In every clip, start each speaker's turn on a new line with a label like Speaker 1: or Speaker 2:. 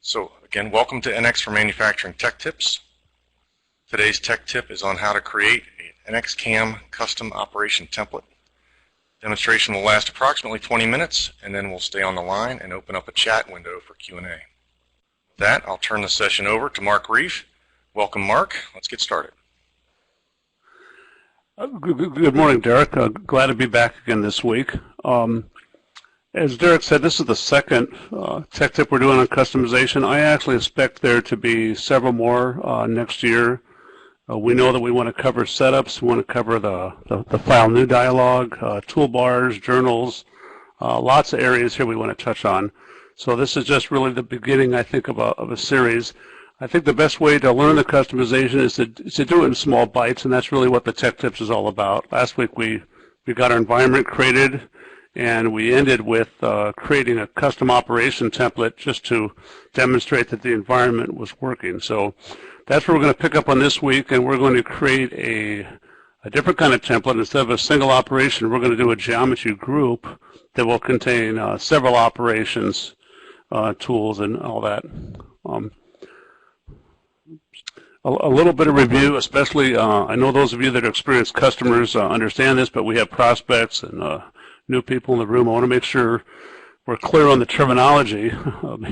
Speaker 1: So again, welcome to NX for Manufacturing Tech Tips. Today's tech tip is on how to create an NX CAM custom operation template. Demonstration will last approximately 20 minutes, and then we'll stay on the line and open up a chat window for Q&A. With that, I'll turn the session over to Mark Reif. Welcome, Mark. Let's get started.
Speaker 2: Good morning, Derek. Glad to be back again this week. As Derek said, this is the second tech tip we're doing on customization. I actually expect there to be several more next year. We know that we want to cover setups, we want to cover the file new dialog, toolbars, journals, lots of areas here we want to touch on. So this is just really the beginning, I think, of a series. I think the best way to learn the customization is to do it in small bites, and that's really what the tech tips is all about. Last week we got our environment created, and we ended with creating a custom operation template just to demonstrate that the environment was working. So that's what we're going to pick up on this week, and we're going to create a different kind of template. Instead of a single operation, we're going to do a geometry group that will contain several operations, tools, and all that. A little bit of review, especially I know those of you that are experienced customers understand this, but we have prospects and new people in the room. I want to make sure we're clear on the terminology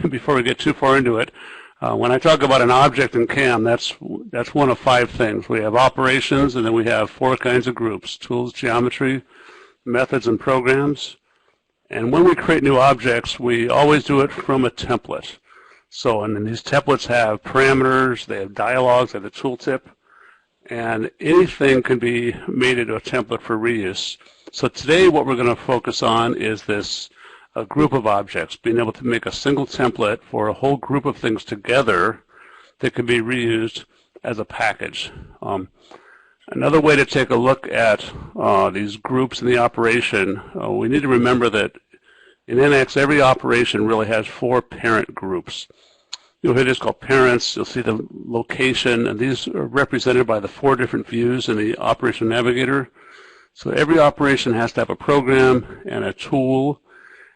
Speaker 2: before we get too far into it. When I talk about an object in CAM, that's one of 5 things. We have operations, and then we have 4 kinds of groups: tools, geometry, methods, and programs. And when we create new objects, we always do it from a template. So, and then these templates have parameters, they have dialogues, they have the tooltip, and anything can be made into a template for reuse. So today what we're going to focus on is this group of objects, being able to make a single template for a whole group of things together that can be reused as a package. Another way to take a look at these groups in the operation, we need to remember that in NX, every operation really has 4 parent groups. You'll hear this called parents. You'll see the location, and these are represented by the 4 different views in the operation navigator. So every operation has to have a program and a tool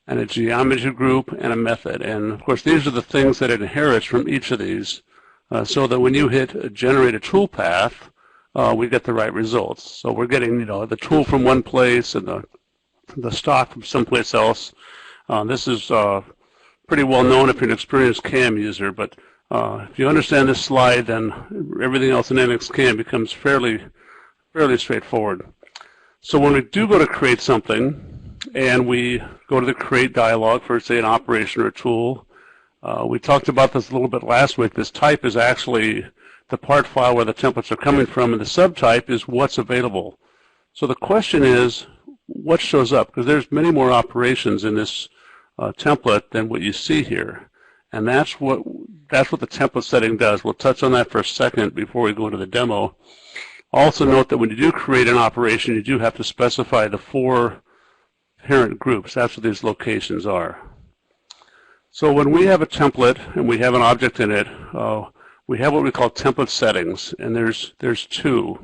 Speaker 2: and a geometry group and a method. And of course, these are the things that it inherits from each of these, so that when you hit generate a tool path, we get the right results. So we're getting, the tool from one place and the stock from someplace else. This is pretty well known if you're an experienced CAM user, but if you understand this slide, then everything else in NX CAM becomes fairly straightforward. So when we do go to create something, and we go to the create dialog for, say, an operation or a tool, we talked about this a little bit last week. This type is actually the part file where the templates are coming from, and the subtype is what's available. So the question is, what shows up? Because there's many more operations in this template than what you see here, and that's what the template setting does. We'll touch on that for a second before we go into the demo. Also note that when you do create an operation, you do have to specify the 4 parent groups. That's what these locations are. So when we have a template and we have an object in it, we have what we call template settings, and there's 2.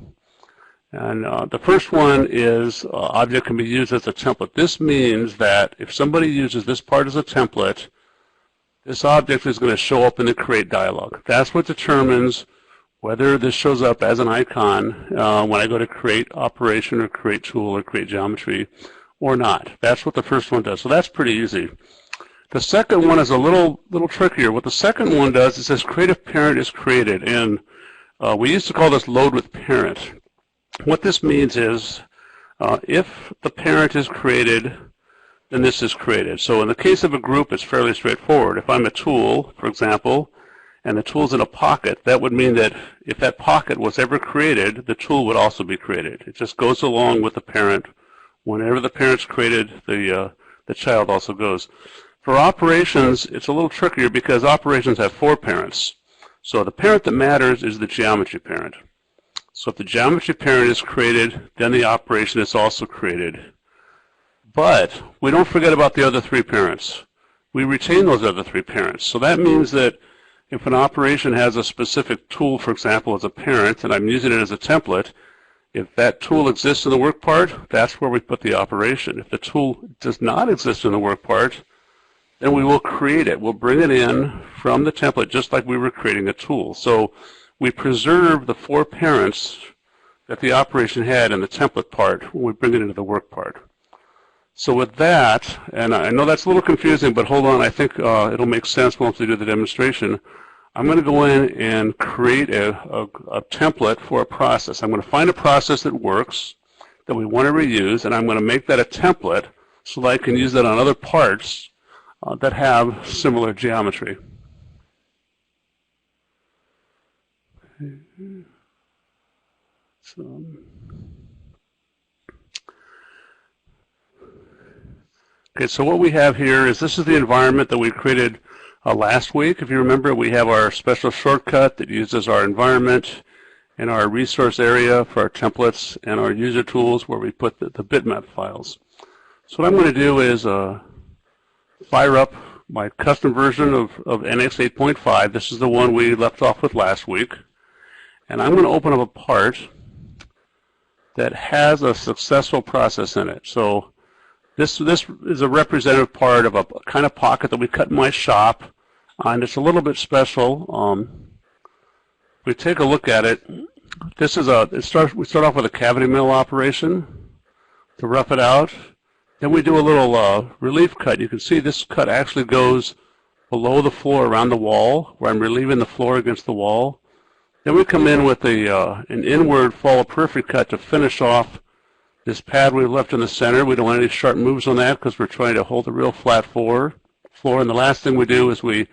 Speaker 2: And the first one is object can be used as a template. This means that if somebody uses this part as a template, this object is going to show up in the create dialog. That's what determines whether this shows up as an icon when I go to create operation or create tool or create geometry or not. That's what the first one does. So that's pretty easy. The second one is a little trickier. What the second one does is it says create if parent is created, and we used to call this load with parent. What this means is if the parent is created, then this is created. So in the case of a group, it's fairly straightforward. If I'm a tool, for example, and the tool's in a pocket, that would mean that if that pocket was ever created, the tool would also be created. It just goes along with the parent. Whenever the parent's created, the child also goes. For operations, it's a little trickier because operations have 4 parents. So the parent that matters is the geometry parent. So if the geometry parent is created, then the operation is also created. But we don't forget about the other 3 parents. We retain those other 3 parents. So that means that if an operation has a specific tool, for example, as a parent, and I'm using it as a template, if that tool exists in the work part, that's where we put the operation. If the tool does not exist in the work part, then we will create it. We'll bring it in from the template just like we were creating a tool. So we preserve the 4 parents that the operation had in the template part when we bring it into the work part. So with that, and I know that's a little confusing, but hold on, I think it'll make sense once we do the demonstration. I'm going to go in and create a template for a process. I'm going to find a process that works, that we want to reuse, and I'm going to make that a template so that I can use that on other parts that have similar geometry. So what we have here is this is the environment that we created last week. If you remember, we have our special shortcut that uses our environment and our resource area for our templates and our user tools where we put the bitmap files. So what I'm going to do is fire up my custom version of NX 8.5. This is the one we left off with last week. And I'm going to open up a part that has a successful process in it. So this is a representative part of a kind of pocket that we cut in my shop, and it's a little bit special. If we take a look at it, we start off with a cavity mill operation to rough it out. Then we do a little relief cut. You can see this cut actually goes below the floor around the wall, where I'm relieving the floor against the wall. Then we come in with an inward follow perfect cut to finish off this pad we've left in the center. We don't want any sharp moves on that because we're trying to hold a real flat floor. And the last thing we do is we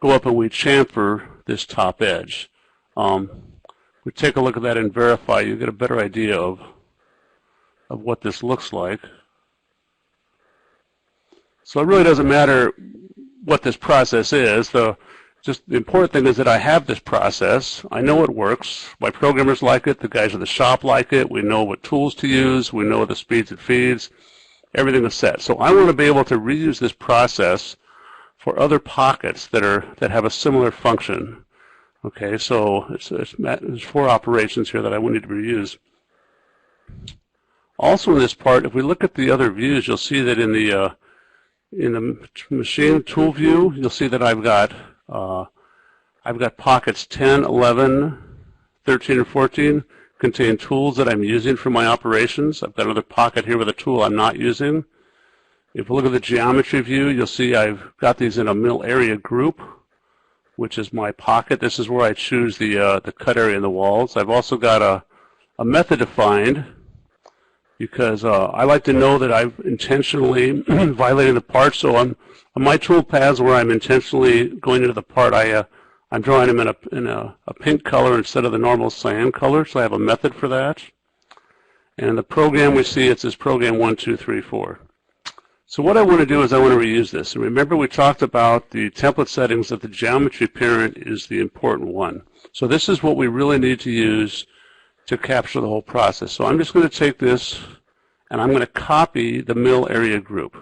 Speaker 2: go up and we chamfer this top edge. We take a look at that and verify. You get a better idea of what this looks like. So it really doesn't matter what this process is. Just the important thing is that I have this process. I know it works. My programmers like it. The guys at the shop like it. We know what tools to use. We know the speeds it feeds. Everything is set. So I want to be able to reuse this process for other pockets that have a similar function. Okay, so there's 4 operations here that I need to reuse. Also in this part, if we look at the other views, you'll see that in the machine tool view, you'll see that I've got pockets 10, 11, 13, and 14 contain tools that I'm using for my operations. I've got another pocket here with a tool I'm not using. If we look at the geometry view, you'll see I've got these in a mill area group, which is my pocket. This is where I choose the cut area in the walls. I've also got a method defined because I like to know that I've intentionally violated the part. So on my tool paths where I'm intentionally going into the part, I'm drawing them in a pink color instead of the normal cyan color. So I have a method for that. And the program we see, it says program 1, 2, 3, 4. So what I want to do is I want to reuse this. And remember we talked about the template settings that the geometry parent is the important one. So this is what we really need to use to capture the whole process. So I'm just going to take this and I'm going to copy the mill area group.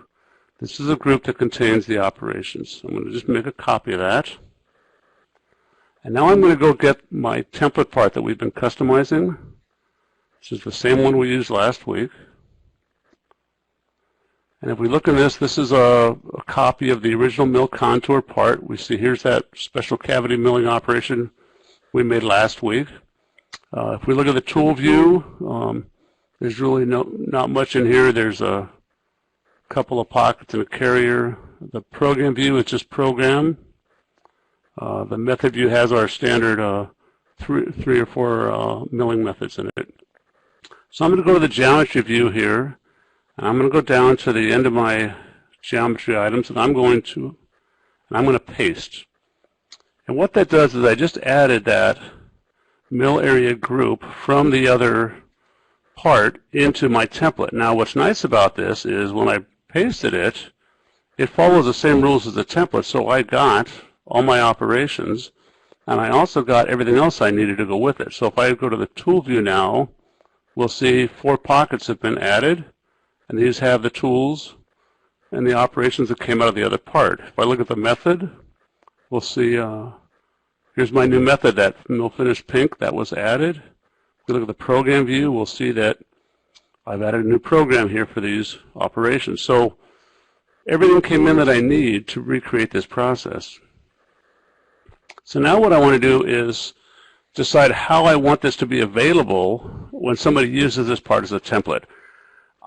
Speaker 2: This is a group that contains the operations. I'm going to just make a copy of that. And now I'm going to go get my template part that we've been customizing. This is the same one we used last week. And if we look at this is a copy of the original mill contour part. We see here's that special cavity milling operation we made last week. If we look at the tool view, there's really not much in here. There's a couple of pockets and a carrier. The program view is just program. The method view has our standard 3 or 4 milling methods in it. So I'm going to go to the geometry view here. And I'm going to go down to the end of my geometry items, and I'm going to paste. And what that does is I just added that mill area group from the other part into my template. Now what's nice about this is when I pasted it, it follows the same rules as the template, so I got all my operations, and I also got everything else I needed to go with it. So if I go to the tool view now, we'll see 4 pockets have been added. And these have the tools and the operations that came out of the other part. If I look at the method, we'll see, here's my new method, that mill finish pink, that was added. If we look at the program view, we'll see that I've added a new program here for these operations. So everything came in that I need to recreate this process. So now what I want to do is decide how I want this to be available when somebody uses this part as a template.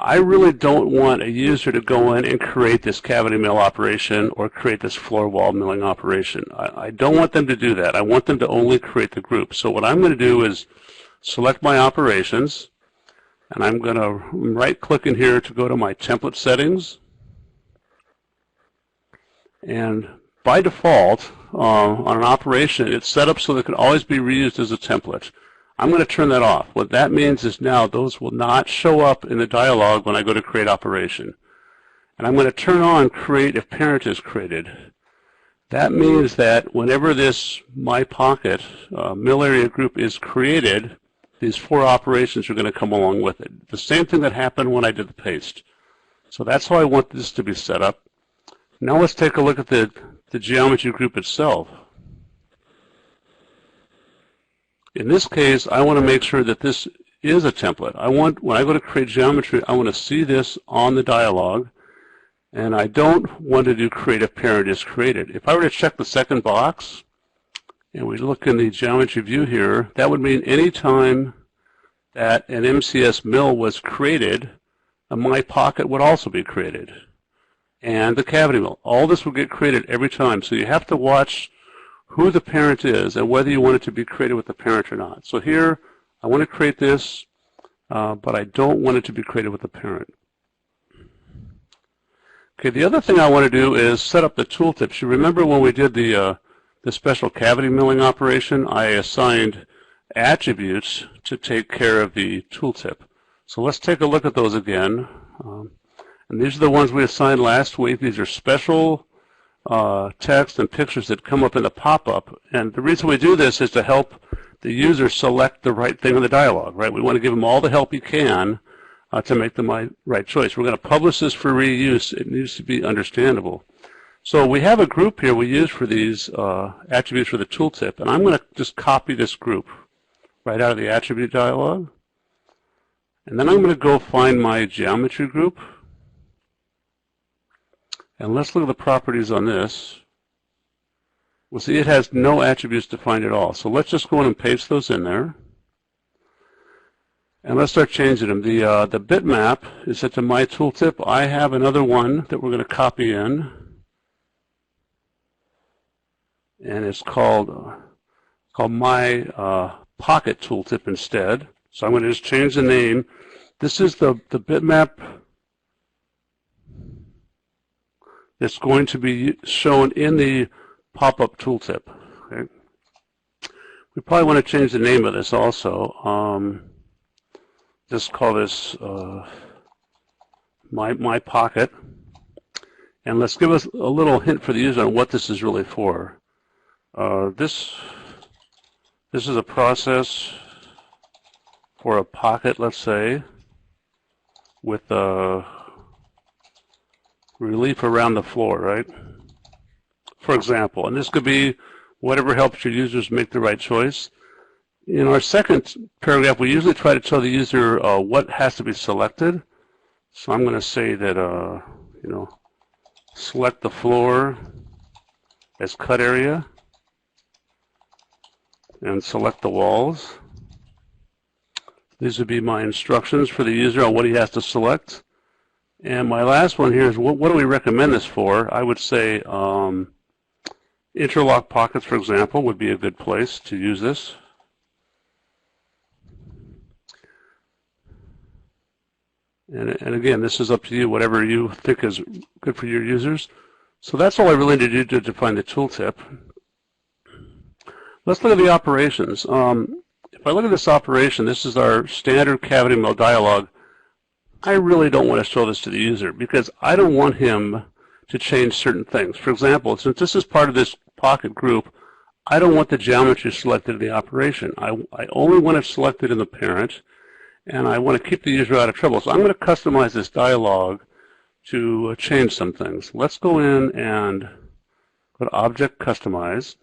Speaker 2: I really don't want a user to go in and create this cavity mill operation or create this floor wall milling operation. I don't want them to do that. I want them to only create the group. So what I'm going to do is select my operations, and I'm going to right-click in here to go to my template settings. And by default, on an operation, it's set up so that it can always be reused as a template. I'm going to turn that off. What that means is now those will not show up in the dialog when I go to create operation. And I'm going to turn on create if parent is created. That means that whenever this My Pocket mill area group is created, these 4 operations are going to come along with it. The same thing that happened when I did the paste. So that's how I want this to be set up. Now let's take a look at the geometry group itself. In this case, I want to make sure that this is a template. When I go to create geometry, I want to see this on the dialog, and I don't want to do create if parent is created. If I were to check the second box, and we look in the geometry view here, that would mean any time that an MCS mill was created, a My Pocket would also be created, and the cavity mill. All this will get created every time, so you have to watch who the parent is and whether you want it to be created with the parent or not. So here, I want to create this, but I don't want it to be created with the parent. Okay, the other thing I want to do is set up the tooltips. You remember when we did the special cavity milling operation, I assigned attributes to take care of the tooltip. So let's take a look at those again. And these are the ones we assigned last week. These are special text and pictures that come up in the pop-up. And the reason we do this is to help the user select the right thing in the dialog, right? We want to give them all the help he can to make the right choice. We're going to publish this for reuse. It needs to be understandable. So we have a group here we use for these attributes for the tooltip, and I'm going to just copy this group right out of the attribute dialog. And then I'm going to go find my geometry group. And let's look at the properties on this. We'll see it has no attributes defined at all. So let's just go in and paste those in there. And let's start changing them. The bitmap is set to my tooltip. I have another one that we're going to copy in. And it's called my pocket tooltip instead. So I'm going to just change the name. This is the bitmap that's going to be shown in the pop-up tooltip. Okay. We probably want to change the name of this also. Just call this my pocket, and let's give us a little hint for the user on what this is really for. This is a process for a pocket, let's say, with relief around the floor, right? For example, and this could be whatever helps your users make the right choice. In our second paragraph, we usually try to tell the user what has to be selected. So I'm going to say that, select the floor as cut area and select the walls. These would be my instructions for the user on what he has to select. And my last one here is what do we recommend this for? I would say interlock pockets, for example, would be a good place to use this. And again, this is up to you, whatever you think is good for your users. So that's all I really need to do to define the tooltip. Let's look at the operations. If I look at this operation, this is our standard cavity mill dialog. I really don't want to show this to the user because I don't want him to change certain things. For example, since this is part of this pocket group, I don't want the geometry selected in the operation. I only want it selected in the parent, and I want to keep the user out of trouble. So I'm going to customize this dialog to change some things. Let's go in and go to Object Customize,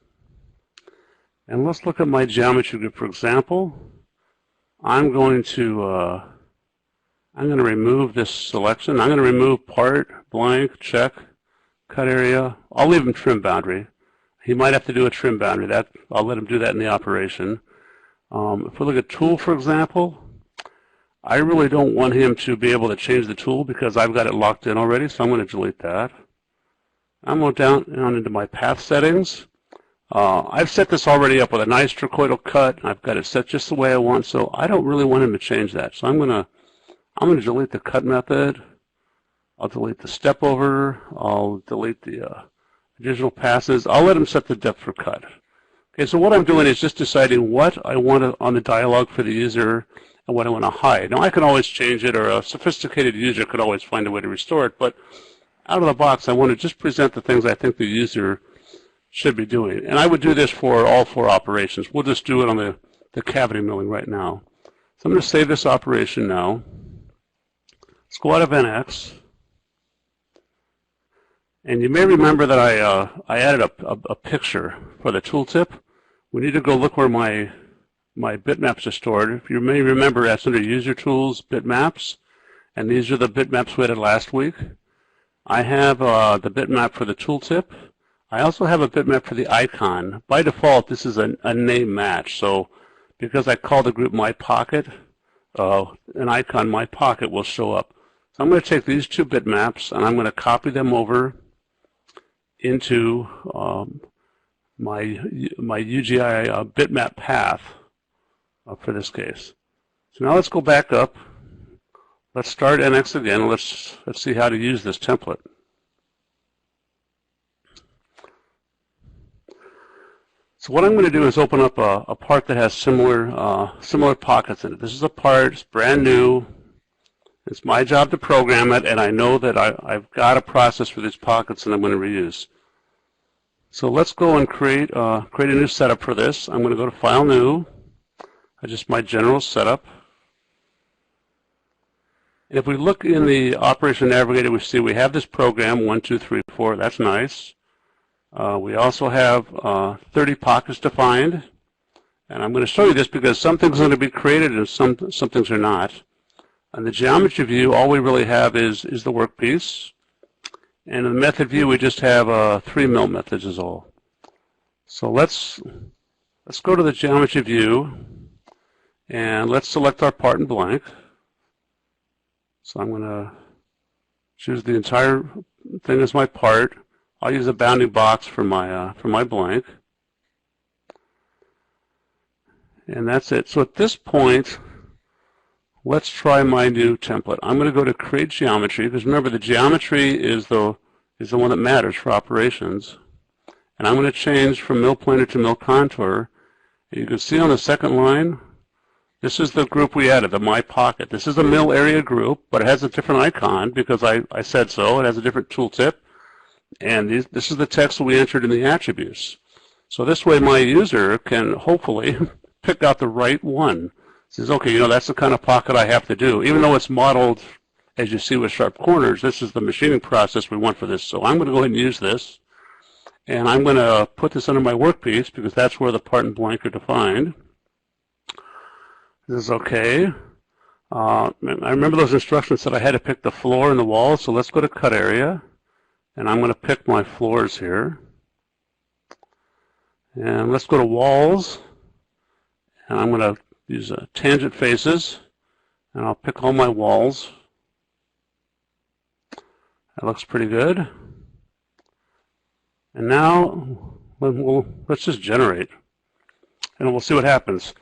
Speaker 2: and let's look at my geometry group. For example, I'm going to I'm going to remove this selection. I'm going to remove part, blank, check, cut area. I'll leave him trim boundary. He might have to do a trim boundary. I'll let him do that in the operation. If we look at tool, for example, I really don't want him to be able to change the tool because I've got it locked in already, so I'm going to delete that. I'm going down into my path settings. I've set this already up with a nice trochoidal cut. I've got it set just the way I want, so I don't really want him to change that. So I'm going to delete the cut method. I'll delete the step over. I'll delete the additional passes. I'll let him set the depth for cut. Okay, so what I'm doing is just deciding what I want on the dialog for the user and what I want to hide. Now I can always change it, or a sophisticated user could always find a way to restore it, but out of the box I want to just present the things I think the user should be doing. And I would do this for all 4 operations. We'll just do it on the cavity milling right now. So I'm going to save this operation now. Let's go out of NX. And you may remember that I added a picture for the tooltip. We need to go look where my bitmaps are stored. If you may remember, that's under User Tools, Bitmaps, and these are the bitmaps we added last week. I have the bitmap for the tooltip. I also have a bitmap for the icon. By default, this is a name match, so because I call the group My Pocket, an icon My Pocket will show up. So I'm going to take these 2 bitmaps and I'm going to copy them over into my UGI bitmap path for this case. So now let's go back up. Let's start NX again. Let's see how to use this template. So what I'm going to do is open up a part that has similar pockets in it. This is a part, it's brand new. It's my job to program it, and I know that I've got a process for these pockets and I'm going to reuse. So let's go and create a new setup for this. I'm going to go to File, New, just my general setup. And if we look in the Operation Navigator, we see we have this program, 1, 2, 3, 4. That's nice. We also have 30 pockets defined. And I'm going to show you this because some things are going to be created and some things are not. On the geometry view, all we really have is the workpiece. And in the method view, we just have 3 mil methods is all. So let's go to the geometry view, and let's select our part in blank. So I'm going to choose the entire thing as my part. I'll use a bounding box for my blank. And that's it. So at this point, let's try my new template. I'm going to go to Create Geometry, because remember the geometry is the one that matters for operations. And I'm going to change from mill planar to mill contour. And you can see on the second line, this is the group we added, the My Pocket. This is a mill area group, but it has a different icon because I said so. It has a different tooltip. And this is the text we entered in the attributes. So this way my user can hopefully pick out the right one. Says, okay, that's the kind of pocket I have to do. Even though it's modeled, as you see with sharp corners, this is the machining process we want for this. So I'm going to go ahead and use this. And I'm going to put this under my workpiece because that's where the part and blank are defined. This is okay. I remember those instructions that I had to pick the floor and the wall, so let's go to cut area. And I'm going to pick my floors here. And let's go to walls. And I'm going to use tangent faces. And I'll pick all my walls. That looks pretty good. And now let's just generate. And we'll see what happens.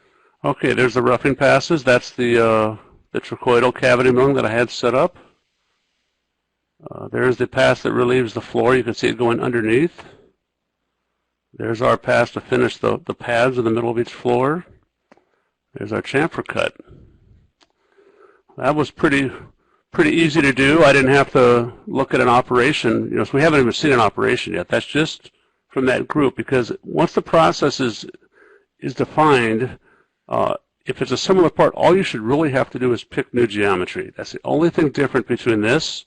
Speaker 2: Okay, there's the roughing passes. That's the trochoidal cavity milling that I had set up. There's the pass that relieves the floor. You can see it going underneath. There's our pass to finish the pads in the middle of each floor. There's our chamfer cut. That was pretty easy to do. I didn't have to look at an operation. So we haven't even seen an operation yet. That's just from that group, because once the process is defined, if it's a similar part, all you should really have to do is pick new geometry. That's the only thing different between this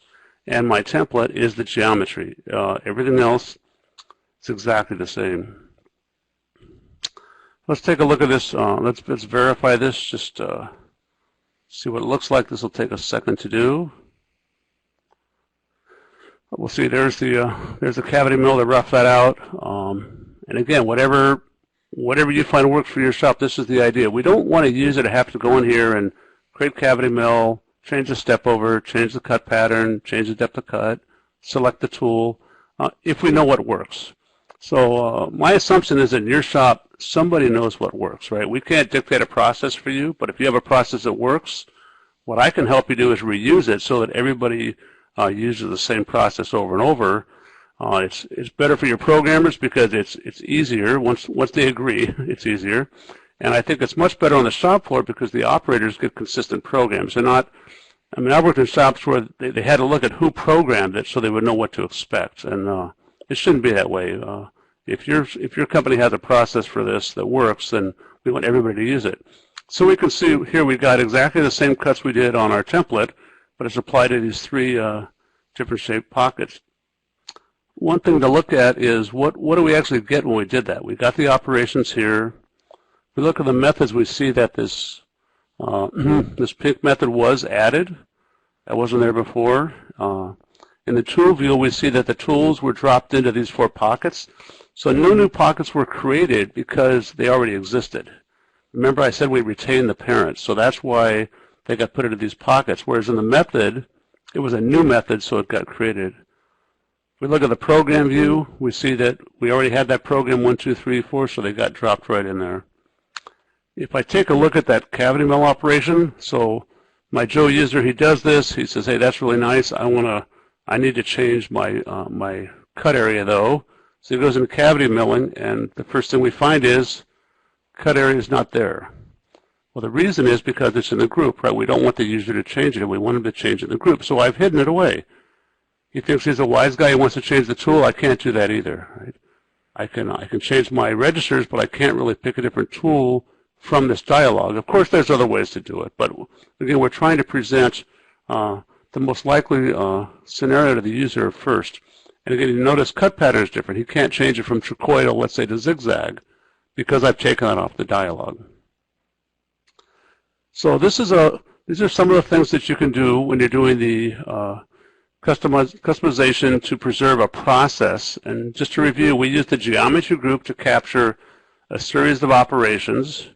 Speaker 2: and my template is the geometry. Everything else is exactly the same. Let's take a look at this. Let's verify this. Just See what it looks like. This will take a second to do. We'll see there's the cavity mill to rough that out. And again, whatever you find works for your shop, this is the idea. We don't want to use it to have to go in here and create cavity mill, change the step over, change the cut pattern, change the depth of cut, select the tool, if we know what works. So my assumption is that in your shop, somebody knows what works, right? We can't dictate a process for you, but if you have a process that works, what I can help you do is reuse it so that everybody uses the same process over and over. It's better for your programmers because it's easier. Once they agree, it's easier. And I think it's much better on the shop floor because the operators get consistent programs. They're not, I mean, I've worked in shops where they had to look at who programmed it so they would know what to expect. And it shouldn't be that way. If your company has a process for this that works, then we want everybody to use it. So we can see here we got exactly the same cuts we did on our template, but it's applied to these three different shaped pockets. One thing to look at is what do we actually get when we did that? We got the operations here. If we look at the methods, we see that this this pink method was added. That wasn't there before. In the tool view, we see that the tools were dropped into these 4 pockets. So no new pockets were created because they already existed. Remember I said we retained the parent, so that's why they got put into these pockets, whereas in the method, it was a new method, so it got created. If we look at the program view, we see that we already had that program 1, 2, 3, 4, so they got dropped right in there. If I take a look at that cavity mill operation, so my Joe user, he does this, he says, hey, that's really nice, I need to change my my cut area though. So he goes into cavity milling, and the first thing we find is cut area is not there. Well, the reason is because it's in the group, right? We don't want the user to change it. We want him to change it in the group. So I've hidden it away. He thinks he's a wise guy. He wants to change the tool. I can't do that either, right? I can change my registers, but I can't really pick a different tool from this dialog. Of course, there's other ways to do it, but again, we're trying to present the most likely scenario to the user first. And again, you notice cut pattern is different. He can't change it from trachoidal, let's say, to zigzag, because I've taken that off the dialog. So these are some of the things that you can do when you're doing the customization to preserve a process. And just to review, we use the geometry group to capture a series of operations.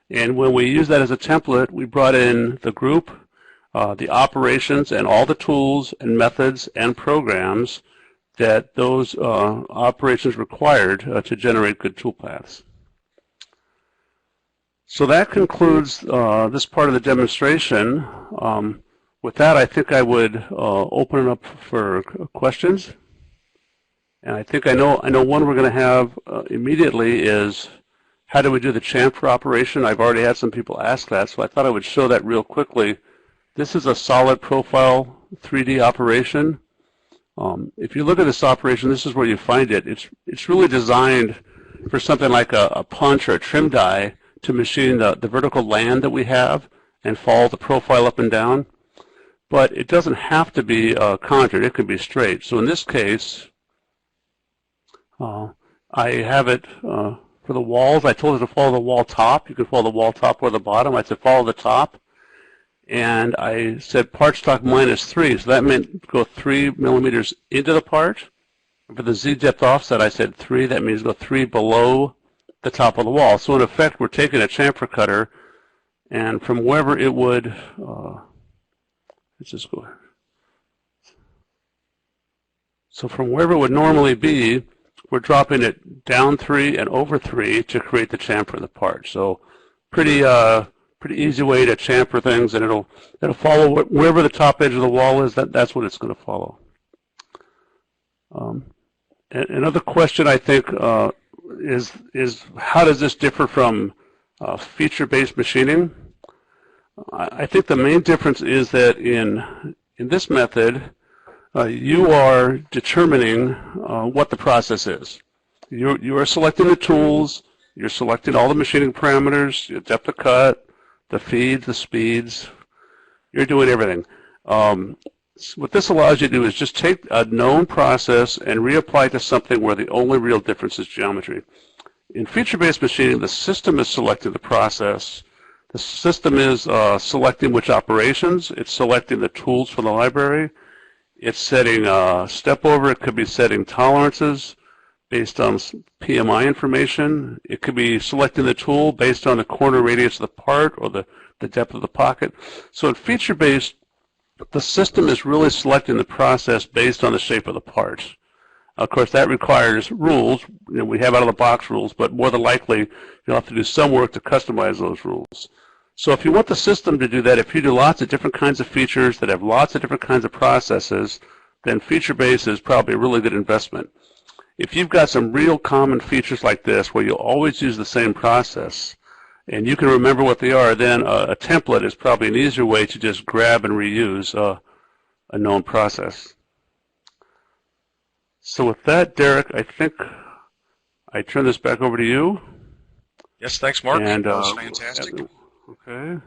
Speaker 2: And when we use that as a template, we brought in the group, the operations, and all the tools and methods and programs that those operations required to generate good toolpaths. So that concludes this part of the demonstration. With that, I think I would open it up for questions. And I think I know one we're going to have immediately is how do we do the chamfer operation? I've already had some people ask that, so I thought I would show that real quickly. This is a solid profile 3D operation. If you look at this operation, this is where you find it. It's really designed for something like a punch or a trim die to machine the vertical land that we have and follow the profile up and down. But it doesn't have to be contoured. It can be straight. So in this case, I have it for the walls. I told it to follow the wall top. You can follow the wall top or the bottom. I said follow the top. And I said part stock -3. So that meant go 3 millimeters into the part. For the Z depth offset, I said 3. That means go 3 below the top of the wall. So in effect, we're taking a chamfer cutter, and from wherever it would, let's just go here. So from wherever it would normally be, we're dropping it down 3 and over 3 to create the chamfer of the part. So pretty easy way to chamfer things, and it'll follow wherever the top edge of the wall is. That's what it's going to follow. Another question I think is how does this differ from feature-based machining? I think the main difference is that in this method, you are determining what the process is. You are selecting the tools, you're selecting all the machining parameters, your depth of cut, the feeds, the speeds. You're doing everything. What this allows you to do is just take a known process and reapply it to something where the only real difference is geometry. In feature-based machining, the system is selecting the process, The system is selecting which operations. It's selecting the tools for the library. It's setting step over. It could be setting tolerances based on PMI information. It could be selecting the tool based on the corner radius of the part or the depth of the pocket. So in feature-based, the system is really selecting the process based on the shape of the part. Of course, that requires rules. You know, we have out-of-the-box rules, but more than likely, you'll have to do some work to customize those rules. So if you want the system to do that, if you do lots of different kinds of features that have lots of different kinds of processes, then feature-based is probably a really good investment. If you've got some real common features like this where you'll always use the same process, and you can remember what they are, then a template is probably an easier way to just grab and reuse a known process. So with that, Derek, I think I turn this back over to you.
Speaker 1: Yes, thanks, Mark.
Speaker 2: And,
Speaker 1: that was fantastic.
Speaker 2: Okay.